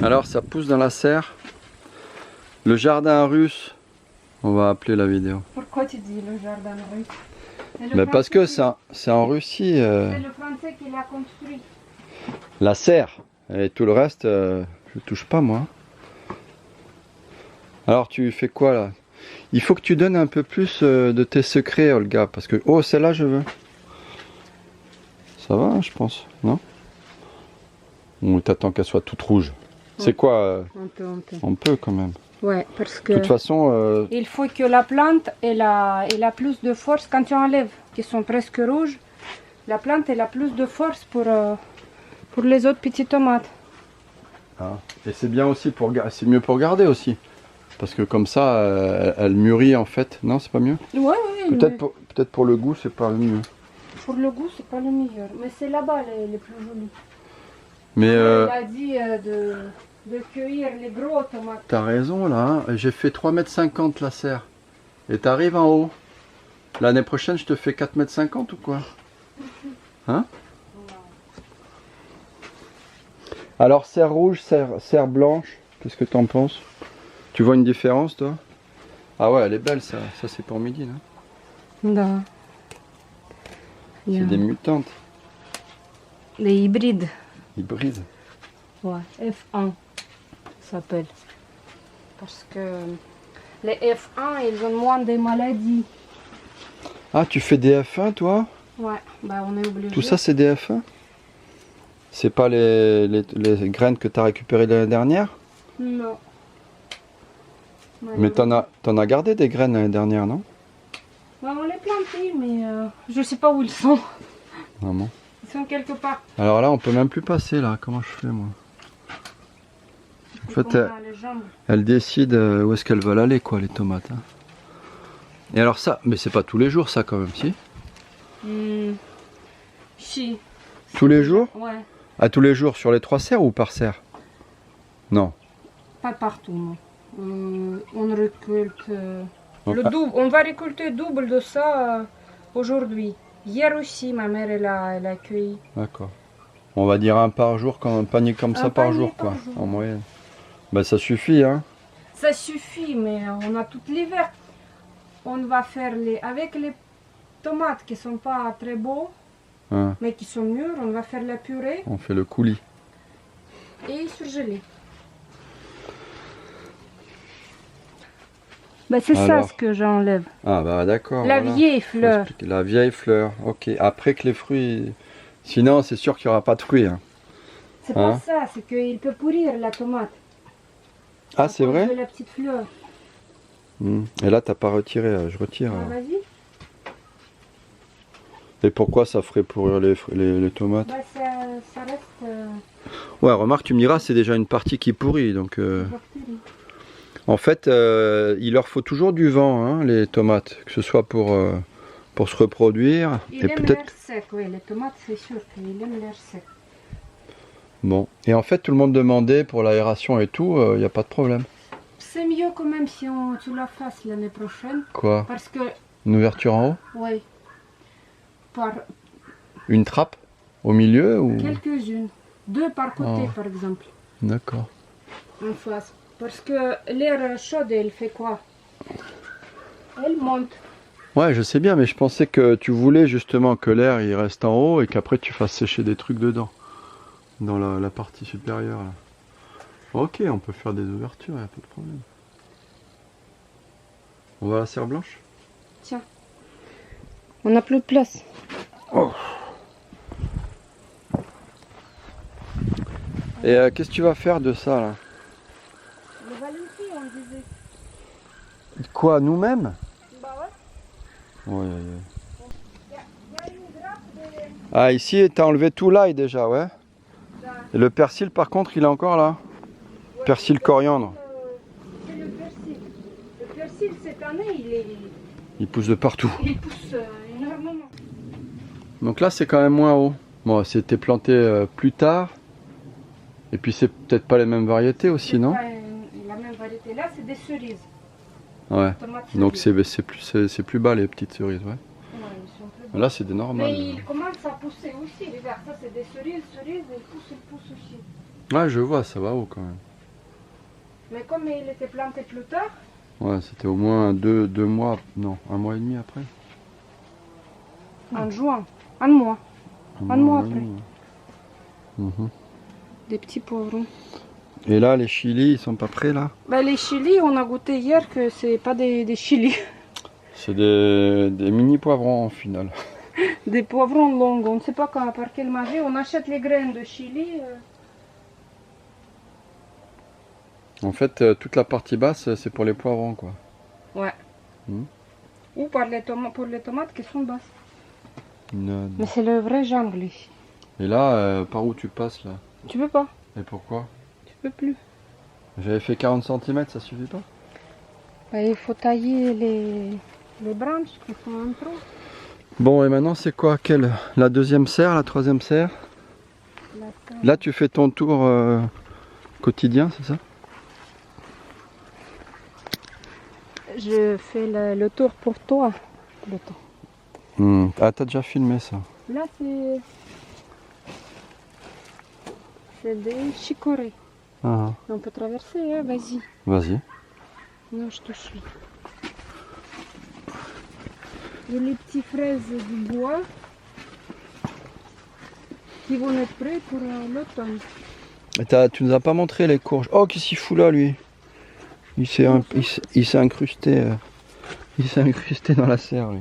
Alors ça pousse dans la serre. Le jardin russe, on va appeler la vidéo. Pourquoi tu dis le jardin russe? Mais parce que c'est en Russie. C'est le Français qui l'a construit. La serre. Et tout le reste, je touche pas moi. Alors tu fais quoi là? Il faut que tu donnes un peu plus de tes secrets, Olga. Parce que... Oh, celle-là je veux. Ça va, hein, je pense, non? Ou t'attends qu'elle soit toute rouge? C'est quoi On peut quand même. Ouais, parce que... De toute façon... Il faut que la plante elle a plus de force quand tu enlèves, qui sont presque rouges. La plante elle a plus de force pour les autres petites tomates. Ah. Et c'est bien aussi pour... C'est mieux pour garder aussi. Parce que comme ça, elle mûrit en fait. Non, c'est pas mieux? Ouais, Peut-être pour le goût, c'est pas le mieux. Pour le goût, c'est pas le meilleur. Mais c'est là-bas les plus jolis. Mais Elle a dit de cueillir les gros tomates. t'as raison là, hein. J'ai fait 3,50 m la serre. Et t'arrives en haut. L'année prochaine, je te fais 4,50 m ou quoi? Hein? Alors serre rouge, serre blanche, qu'est-ce que t'en penses? Tu vois une différence toi? Ah ouais, elle est belle ça c'est pour midi là. Да. C'est des mutantes. Des hybrides. Hybrides. Ouais, F1 s'appelle. Parce que les F1, ils ont moins de maladies. Ah, tu fais des F1 toi? Ouais, bah on est obligé. Tout ça c'est des F1? C'est pas les graines que tu as récupérées l'année dernière? Non. Mais t'en as gardé des graines l'année dernière, non? Bah, on les plantait, mais je sais pas où ils sont. Vraiment. Ils sont quelque part. Alors là, on peut même plus passer là. Comment je fais moi? En fait, elle décide où est-ce qu'elles veulent aller, quoi, les tomates. Hein. Et alors ça, mais c'est pas tous les jours ça quand même, si? Si. Tous les jours? Ouais. Ah, tous les jours sur les 3 serres ou par serre? Non. Pas partout, non. On récolte le double. On va récolter double de ça aujourd'hui. Hier aussi, ma mère elle a cueilli. D'accord. On va dire un par jour, un panier comme ça par jour, quoi, jour. en moyenne. Bah ça suffit, hein. Ça suffit, mais on a tout l'hiver. On va faire avec les tomates qui sont pas très beaux, Hein. mais qui sont mûres, on va faire la purée. On fait le coulis. Et surgelé. Bah c'est ça ce que j'enlève. Ah bah d'accord. La vieille fleur. La vieille fleur, ok. Après que les fruits... Sinon c'est sûr qu'il n'y aura pas de fruits. Hein. C'est pas ça, c'est qu'il peut pourrir la tomate. Ah c'est vrai? La petite fleur. Et là t'as pas retiré, je retire. Ah, vas-y. Et pourquoi ça ferait pourrir les tomates? Bah ça reste... Ouais, remarque, tu me diras, c'est déjà une partie qui pourrit, donc... En fait, il leur faut toujours du vent, hein, les tomates, que ce soit pour se reproduire. Il aime l'air sec, oui, les tomates, c'est sûr qu'il aime l'air sec. Bon, et en fait, tout le monde demandait pour l'aération et tout, il n'y a pas de problème. C'est mieux quand même si tu la fasses l'année prochaine. Quoi? Parce que... Une ouverture en haut? Oui. Une trappe au milieu ou... Quelques-unes. 2 par côté, par exemple. D'accord. En face. Parce que l'air chaud, elle fait quoi? Elle monte. Ouais, je sais bien, mais je pensais que tu voulais justement que l'air il reste en haut et qu'après tu fasses sécher des trucs dedans. Dans la partie supérieure. Là. Ok, on peut faire des ouvertures, il n'y a pas de problème. On va à la serre blanche? Tiens. On n'a plus de place. Oh. Et qu'est-ce que tu vas faire de ça là? Le Valentin, on disait. Quoi, nous-mêmes? Bah ouais. Ouais. Y a une grappe de... Ah, ici, t'as enlevé tout l'ail déjà, ouais. Et le persil, par contre, il est encore là. Ouais, persil coriandre. C'est le persil. Le persil, cette année, il pousse de partout. Il pousse énormément. Donc là, c'est quand même moins haut. Bon, c'était planté plus tard. Et puis, c'est peut-être pas les mêmes variétés aussi, non? La même variété. Là, c'est des cerises. Ouais. Donc, c'est plus bas, les petites cerises, ouais. Là, c'est des normales. Mais il commence à pousser aussi. Regarde, ça, c'est des cerises. Cerises, elles poussent aussi. Ouais, je vois, ça va haut quand même. Mais comme il était planté plus tard, Ouais, c'était au moins deux mois, non, un mois et demi après. en juin, un mois, Un mois et après. demi, ouais. Mhm. des petits poivrons. Et là, les chilis, ils sont pas prêts là? Ben, les chilis, on a goûté hier que c'est pas des chilis, C'est des mini poivrons en final. des poivrons longs. On ne sait pas par quelle magie. On achète les graines de chili. En fait, toute la partie basse, c'est pour les poivrons quoi. Ouais. Mhm. Ou pour les tomates qui sont basses. Non. Mais c'est le vrai jungle ici. Et là, par où tu passes là? Tu peux pas. Et pourquoi? Tu peux plus. J'avais fait 40 cm, ça suffit pas? Ben, il faut tailler les branches qui sont en trop. Bon, et maintenant c'est quoi? La deuxième serre, la troisième serre? Là, tu fais ton tour quotidien, c'est ça? Je fais le tour pour toi. Le temps. Ah, t'as déjà filmé ça? Là, c'est des chicorées. Ah, On peut traverser, hein, vas-y. vas-y. Non, je te suis. Et les petites fraises du bois qui vont être prêts pour l'automne. Et tu nous as pas montré les courges. Oh, qu'est-ce qu'il fout là, lui? Il s'est incrusté. Il s'est incrusté dans la serre, lui.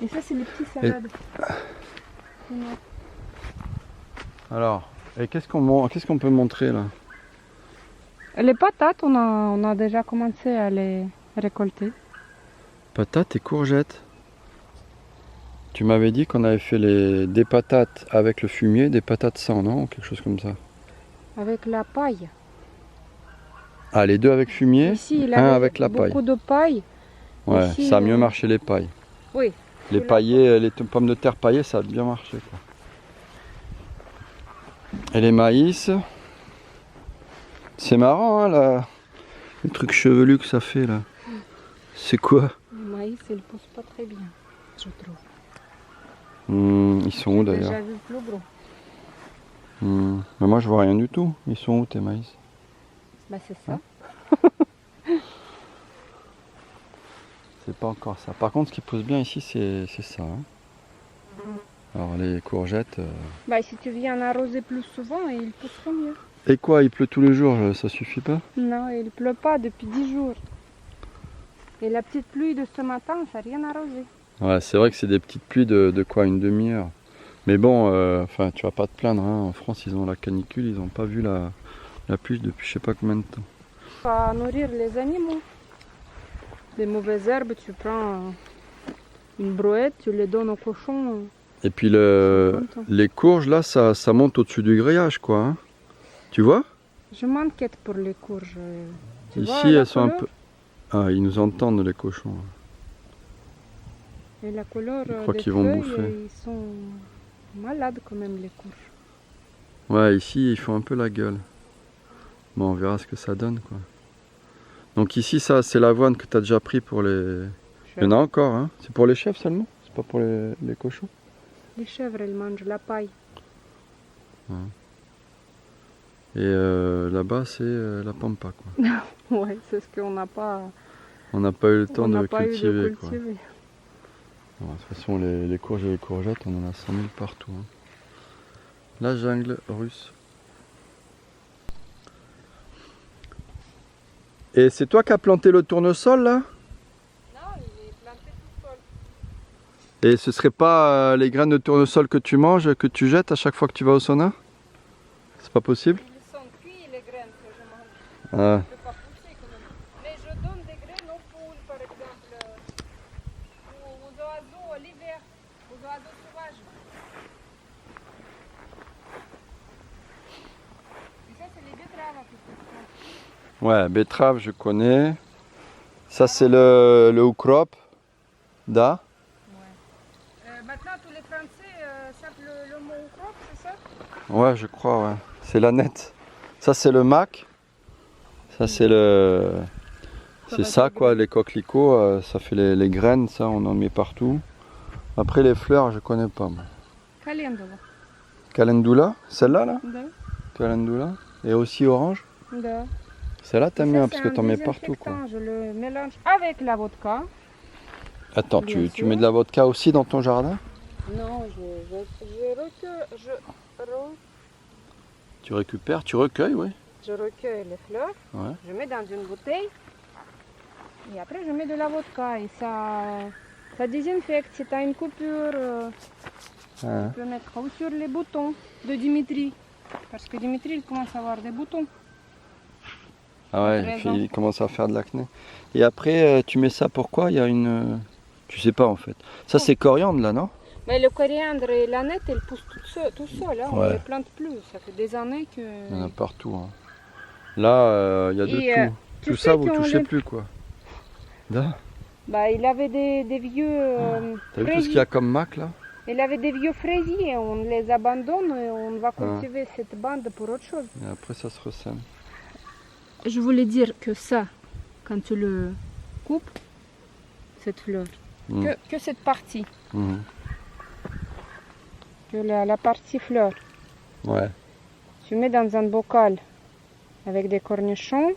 Et ça, c'est les petites salades. Alors, et qu'est-ce qu'on peut montrer là? Les patates, on a déjà commencé à les récolter. Patates et courgettes. Tu m'avais dit qu'on avait fait des patates avec le fumier, des patates sans, non? Quelque chose comme ça. Avec la paille. Ah, les deux avec fumier, Ici, il un avait avec la paille. beaucoup de paille. Ouais, Ici, ça a mieux marché les pailles. Oui. Les paillées, les pommes de terre paillées, ça a bien marché quoi. Et les maïs, c'est marrant hein, là, les trucs chevelus que ça fait là. C'est quoi? Le maïs, il ne pousse pas très bien, je trouve. Ils sont où J'ai d'ailleurs? déjà vu plus gros. Mais moi je vois rien du tout. Ils sont où tes maïs? Bah, c'est ça. C'est pas encore ça. Par contre, ce qui pousse bien ici, c'est ça. Hein. Alors les courgettes. Bah, si tu viens arroser plus souvent, ils pousseront mieux. Et quoi, il pleut tous les jours, ça suffit pas? Non, il ne pleut pas depuis 10 jours. Et la petite pluie de ce matin, ça n'a rien arrosé. Ouais, c'est vrai que c'est des petites pluies de quoi, une demi-heure. Mais bon, enfin, tu vas pas te plaindre. Hein. En France, ils ont la canicule, ils n'ont pas vu la pluie depuis je sais pas combien de temps. Pour nourrir les animaux. Les mauvaises herbes, tu prends une brouette, tu les donnes aux cochons. Et puis les courges là, ça monte au-dessus du grillage quoi. Hein. Tu vois? Je m'inquiète pour les courges. Tu Ici vois, elles sont un peu. Ah, ils nous entendent les cochons. Et la couleur Je crois des qu'ils vont feuilles, bouffer. ils sont malades quand même les courges. Ouais, ici ils font un peu la gueule. Bon, on verra ce que ça donne quoi. Donc ici ça c'est l'avoine que tu as déjà pris pour les. Il y en a encore, hein? C'est pour les chèvres seulement? C'est pas pour les cochons? Les chèvres, elles mangent la paille. Ouais. Et là-bas c'est la pampa quoi. Ouais, c'est ce qu'on n'a pas. On n'a pas eu le temps On de n'a pas eu cultiver, de quoi. cultiver. Bon, de toute façon les courges et les courgettes on en a 100 000 partout. Hein. La jungle russe. Et c'est toi qui as planté le tournesol là? Non, il est planté tout seul. Et ce serait pas les graines de tournesol que tu manges, que tu jettes à chaque fois que tu vas au sauna? C'est pas possible? Ils sont cuits les graines que je mange. Ah. Je ne peux pas pousser quand même. Mais je donne des graines aux poules par exemple, aux oiseaux l'hiver, aux oiseaux sauvages. Et ça c'est les betteraves à peu près. Ouais, betterave je connais. Ça c'est le ukrop. Da. Maintenant tous les Français savent le mot ukrop, c'est ça? Ouais, je crois, ouais. C'est la nette. Ça c'est le mac. Ça c'est le. C'est ça quoi, les coquelicots, ça fait les graines, ça on en met partout. Après les fleurs, je connais pas moi. Calendula. Calendula, celle-là là? Да. Calendula. Et aussi orange? Да. Celle-là, t'aimes Ça, bien c'est parce que un t'en mets partout, quoi. désinfectant. Je le mélange avec la vodka. Attends, Bien tu sûr. mets de la vodka aussi dans ton jardin? Non, Tu récupères, tu recueilles, oui. je recueille les fleurs, Ouais. je mets dans une bouteille et après je mets de la vodka et ça désinfecte. Si tu as une coupure, Ah. tu peux mettre ou sur les boutons de Dimitri. Parce que Dimitri il commence à avoir des boutons. Ah ouais, Raison. il commence à faire de l'acné. Et après, tu mets ça pourquoi? Il y a une... Tu sais pas en fait. Ça c'est coriandre là, non? Mais le coriandre et l'aneth, elles poussent tout seul. Hein. On Ouais. ne les plante plus. Ça fait des années que... Il y en a partout. Hein. Là, il y a de Et, tout. tu Tout sais ça, vous qu'on touchez les- plus quoi. Là, Bah, il avait des vieux t'as vu tout ce qu'il y a comme mac là? Il avait des vieux fraisiers. On les abandonne et on va cultiver cette bande pour autre chose. Et après ça se ressème. Je voulais dire que ça, quand tu le coupes, cette fleur, Mm. que cette partie, Mhm. que la partie fleur, Ouais. tu mets dans un bocal avec des cornichons.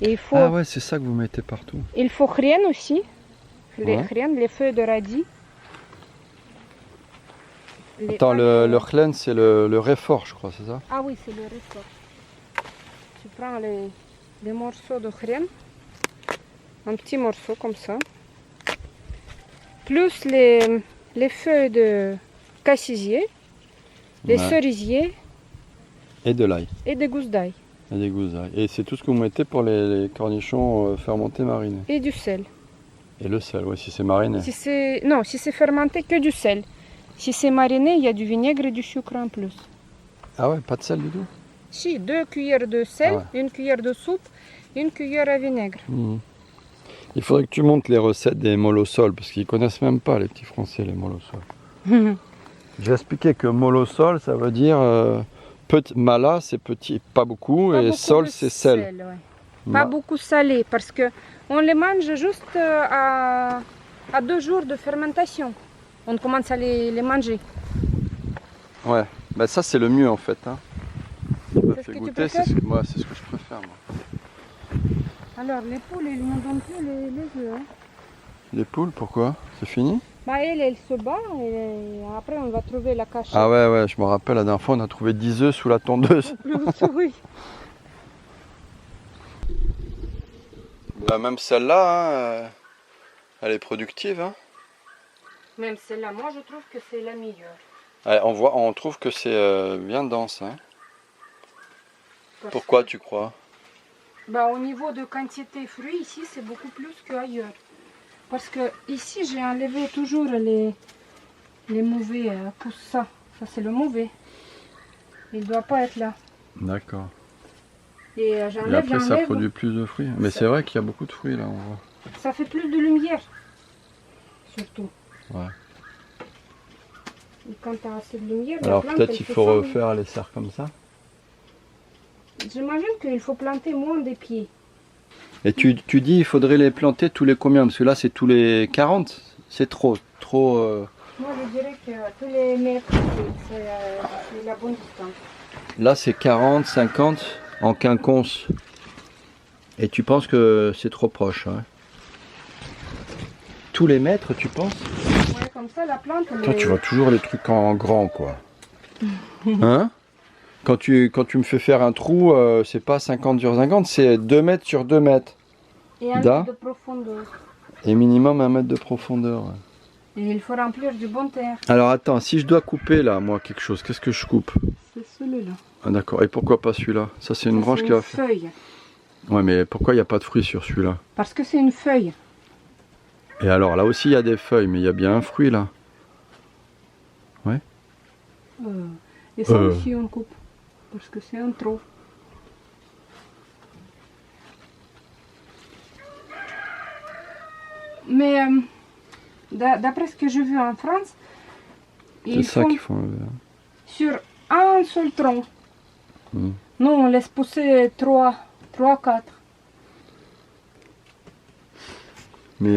Et Ah ouais, c'est ça que vous mettez partout. il faut rien aussi, Ouais. les feuilles de radis. Attends, le chlen c'est le réfort, je crois, c'est ça? Ah oui, c'est le réfort. Tu prends les morceaux de chréen, un petit morceau comme ça, plus les feuilles de cassisier, les Ouais. cerisiers Et de l'ail. et des gousses d'ail Et des gousses d'ail. Et c'est tout ce que vous mettez pour les cornichons fermentés marinés. et du sel. Et le sel, ouais, si c'est mariné. Si c'est fermenté, que du sel. Si c'est mariné, il y a du vinaigre et du sucre en plus. Ah ouais, pas de sel du tout? Si, 2 cuillères de sel, Ah ouais. une cuillère de soupe, une cuillère à vinaigre. Mhm. Il faudrait que tu montes les recettes des molosol, parce qu'ils connaissent même pas les petits français, les molosol. J'ai expliqué que molosol, ça veut dire mala, c'est petit, pas beaucoup, Pas et beaucoup sol, de c'est sel. ouais. Ma- Pas beaucoup salé parce que on les mange juste à 2 jours de fermentation. On commence à les manger. Ouais, bah ça c'est le mieux en fait. Hein. Tu m'as C'est ce fait que tu goûter, préfères c'est ce que je préfère moi. Alors les poules, elles ne donnent plus les œufs. Hein. Les poules, pourquoi? C'est fini? Bah elle se bat et après on va trouver la cachette. Ah ouais, je me rappelle, la dernière fois on a trouvé 10 œufs sous la tondeuse. Oui. Bah, même celle-là, hein, elle est productive. Hein. Même celle-là, moi je trouve que c'est la meilleure. Ouais, on trouve que c'est bien dense. Hein. Parce Pourquoi que, tu crois? bah, au niveau de quantité de fruits, ici c'est beaucoup plus qu'ailleurs. Parce que ici j'ai enlevé toujours les mauvais pousses. Ça c'est le mauvais. Il ne doit pas être là. D'accord. Et Et j'enlève, après ça j'enlève. produit plus de fruits. Mais c'est vrai qu'il y a beaucoup de fruits là, on voit. Ça fait plus de lumière. Surtout. Ouais. Et quand tu as assez de lumière, Alors la plante, peut-être elle il fait faut ça. refaire les serres comme ça. J'imagine qu'il faut planter moins des pieds. Et tu dis il faudrait les planter tous les combien? Parce que là c'est tous les 40. C'est trop. Moi je dirais que tous les mètres, c'est la bonne distance. Là c'est 40, 50 en quinconce. Et tu penses que c'est trop proche, hein? Tous les mètres, tu penses? Ouais, comme ça la plante. Toi, tu vois toujours les trucs en grand, quoi. Hein? Quand tu me fais faire un trou, c'est pas 50 sur 50, c'est 2 mètres sur 2 mètres. Et un Da. peu de profondeur. Et minimum 1 mètre de profondeur. Ouais. Et il faut remplir du bon terre. Alors attends, si je dois couper là, moi, quelque chose, qu'est-ce que je coupe? C'est celui-là. Ah d'accord, et pourquoi pas celui-là? Ça c'est une Ça, branche c'est qui va une faire. feuille. Ouais, mais pourquoi il n'y a pas de fruits sur celui-là? Parce que c'est une feuille. Et alors là aussi il y a des feuilles, mais il y a bien un fruit là. Et ça aussi on coupe. Parce que c'est un trop. Mais d'après ce que j'ai vu en France, C'est ils ça font qu'il faut enlever. Hein. sur un seul tronc. Mm. Nous, on laisse pousser 3, 4. Mais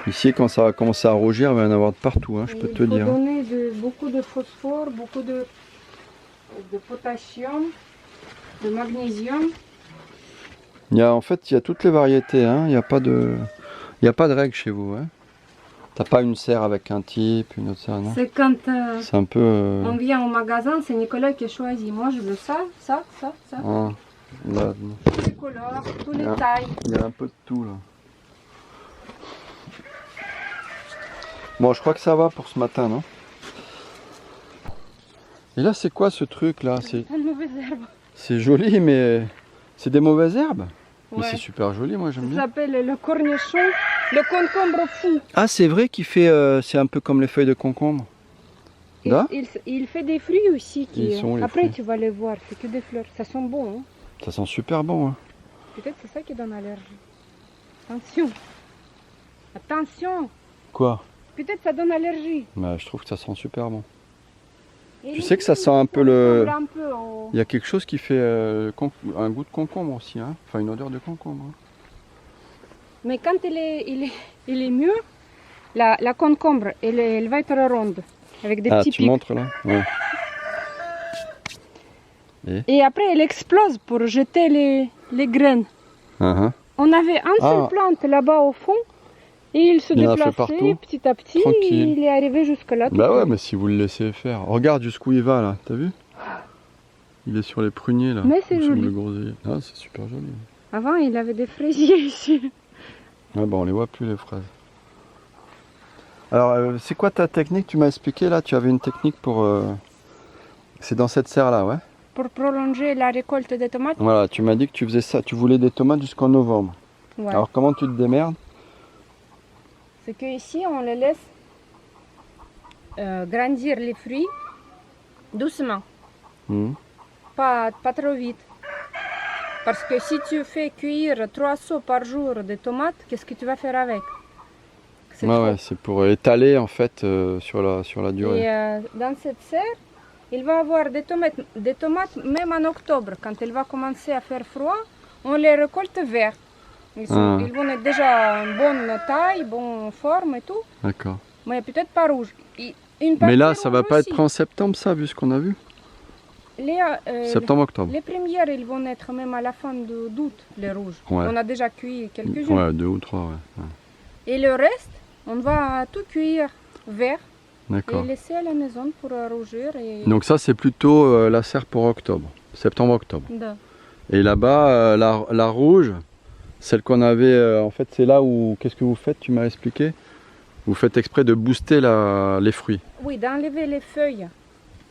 ici, quand ça va commencer à rougir, il va y en avoir de partout, hein, je peux te dire. Il faut donner beaucoup de phosphore, beaucoup de potassium, de magnésium. En fait, il y a toutes les variétés. Hein. Il n'y a pas de règle chez vous. Hein. T'as pas une serre avec un type, une autre serre, non? C'est quand C'est un peu... on vient au magasin, c'est Nicolas qui choisit. Moi, je veux ça. Ah, là, Tous les couleurs, tous les tailles. il y a un peu de tout là. Bon, je crois que ça va pour ce matin, non? Et là, c'est quoi ce truc là? Une mauvaise herbe. C'est joli, mais c'est des mauvaises herbes. Mais Ouais. c'est super joli, moi j'aime Ça bien. s'appelle le cornichon, le concombre fou. Ah, c'est vrai qu'il fait... c'est un peu comme les feuilles de concombre. Là Il fait des fruits aussi. Ils sont les Après, fruits. tu vas les voir, c'est que des fleurs. Ça sent bon. Hein. Ça sent super bon. Hein. Peut-être c'est ça qui donne allergie. Attention. Attention. Quoi? Peut-être ça donne allergie. Bah, je trouve que ça sent super bon. Et Tu les sais que ça fruits, sent un peu le... ressemblent un peu au- Il y a quelque chose qui fait un goût de concombre aussi. Hein. Enfin, une odeur de concombre. Hein. Mais quand il est mûr, la concombre, elle va être ronde. Avec des Ah, petits tu pics. montres là? Ouais. Et après, elle explose pour jeter les graines. Uh-huh. On avait un seul Ah. plante là-bas au fond. Et il se Il en a fait déplaçait partout. petit à petit. Tranquille. Il est arrivé jusque là. Bah ouais, mais si vous le laissez faire. Regarde jusqu'où il va là, t'as vu? Il est sur les pruniers là. Mais c'est Ou sur joli. le groseillier. Ah, c'est super joli. Avant, il avait des fraisiers ici. Ouais, bah on les voit plus les fraises. Alors, c'est quoi ta technique? Tu m'as expliqué là, tu avais une technique pour... C'est dans cette serre là, ouais? Pour prolonger la récolte des tomates. Voilà, tu m'as dit que tu faisais ça, tu voulais des tomates jusqu'en novembre. Ouais. Alors comment tu te démerdes? C'est que ici, on les laisse grandir les fruits doucement. Mhm. Pas trop vite. Parce que si tu fais cuire 3 seaux par jour de tomates, qu'est-ce que tu vas faire avec? C'est Ouais, trop. ouais, c'est pour étaler en fait sur la durée. Et dans cette serre, il va avoir des tomates même en octobre. Quand il va commencer à faire froid, on les récolte verts. Ils vont être déjà en bonne taille, bonne forme et tout, D'accord. mais peut-être pas rouge. Mais là, ça va pas être prêt en septembre ça, vu ce qu'on a vu? Septembre-octobre. Les premières, ils vont être même à la fin d'août, les rouges. Ouais. On a déjà cuit quelques-unes. Ouais, 2 ou 3, ouais. Et le reste, on va tout cuire vert et D'accord. laisser à la maison pour rougir. Et... Donc ça, c'est plutôt la serre pour octobre, septembre-octobre. Da. Et là-bas, la rouge, celle qu'on avait, en fait, c'est là où, qu'est-ce que vous faites, tu m'as expliqué? Vous faites exprès de booster les fruits. Oui, d'enlever les feuilles.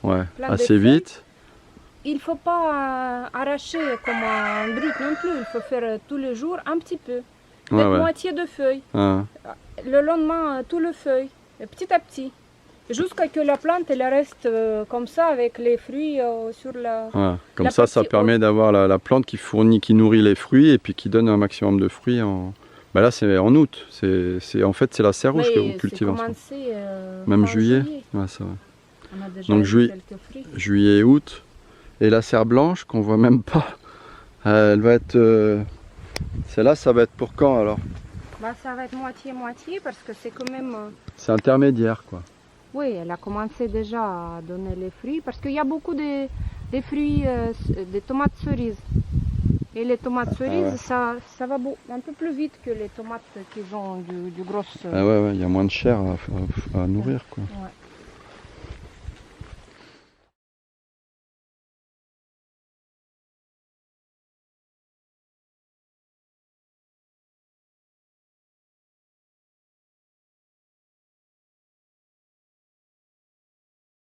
Ouais, Plein de assez feuilles. vite. Il ne faut pas arracher comme un brut non plus. Il faut faire tous les jours un petit peu. Ouais, Peut-être ouais. moitié de feuilles. Hein. Le lendemain, tout le feuille. Et petit à petit. Jusqu'à ce que la plante elle reste comme ça avec les fruits sur la... Ouais. Comme La ça partie permet d'avoir la plante qui nourrit les fruits et puis qui donne un maximum de fruits en... Bah là, c'est en août. En fait, c'est la serre rouge que vous c'est cultivez en ce moment. commencé Même fin juillet. Ouais, c'est vrai. On a déjà Donc, eu juillet. quelques fruits. Juillet et août. Et la serre blanche qu'on voit même pas, elle va être... Celle-là, ça va être pour quand alors? Bah, ça va être moitié-moitié parce que c'est quand même... C'est intermédiaire quoi. Oui, elle a commencé déjà à donner les fruits parce qu'il y a beaucoup de fruits, des tomates cerises. Et les tomates cerises, ouais. ça va un peu plus vite que les tomates qui ont du gros... Ah ouais, il y a moins de chair à nourrir quoi. Ouais.